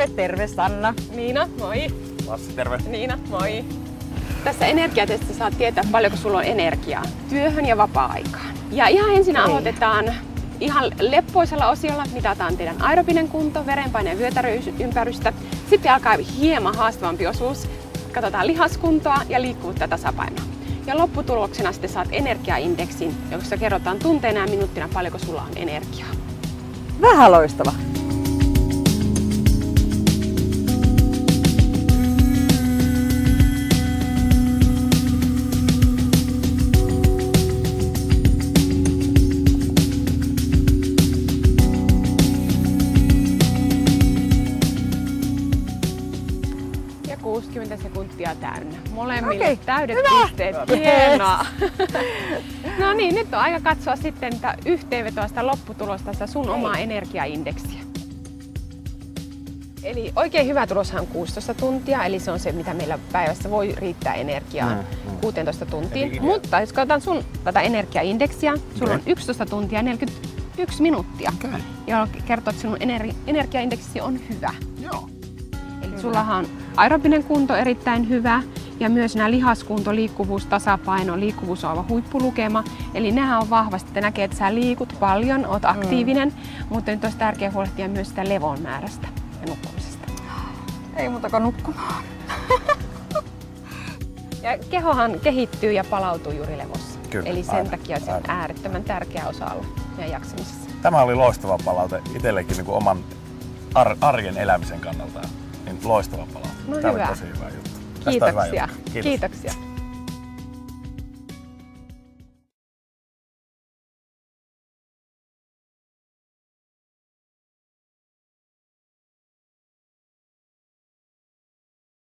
terve Sanna. Niina, moi. Lassi, terve. Niina, moi. Tässä energiatestissä saat tietää, paljonko sulla on energiaa työhön ja vapaa-aikaan. Ja ihan ensin aloitetaan ihan leppoisella osiolla, mitataan teidän aerobinen kunto, verenpaine ja vyötäröympäristö. Sitten alkaa hieman haastavampi osuus. Katsotaan lihaskuntoa ja liikkuvuutta ja tasapainoa. Ja lopputuloksena sitten saat energiaindeksin, jossa kerrotaan tunteina ja minuuttina paljonko sulla on energiaa. Vähän loistava. Ja 60 sekuntia täynnä. Molemmille täydet hyvä. pisteet. Hienoa. No niin, nyt on aika katsoa sitten yhteenvetoa sitä lopputulosta, sitä sun omaa energiaindeksiä. Eli oikein hyvä tuloshan on 16 tuntia, eli se on se, mitä meillä päivässä voi riittää energiaa 16 tuntiin. Mutta jos katsotaan sun tätä energiaindeksiä, sulla on 11 tuntia ja 41 minuuttia, jolloin kertoo, että sinun energiaindeksisi on hyvä. Joo. Eli sullahan on aerobinen kunto erittäin hyvä ja myös nämä lihaskunto, liikkuvuus, tasapaino, liikkuvuus on aivan huippulukema. Eli nehän on vahvasti, että näkee, että sä liikut paljon, oot aktiivinen, mutta nyt olisi tärkeää huolehtia myös sitä levon määrästä ja nukkumisesta. Ei muuta kuin nukkumaan. Ja kehohan kehittyy ja palautuu juuri levossa. Kyllä, Eli sen aivan, takia se on äärettömän tärkeä osa-alue meidän jaksamisessa. Tämä oli loistava palaute itsellekin niin kuin oman arjen elämisen kannalta. Niin loistava palaute. No Tämä hyvä. oli tosi hyvä juttu. Tästä on hyvä Kiitoksia. juttu. Kiitos. Kiitoksia.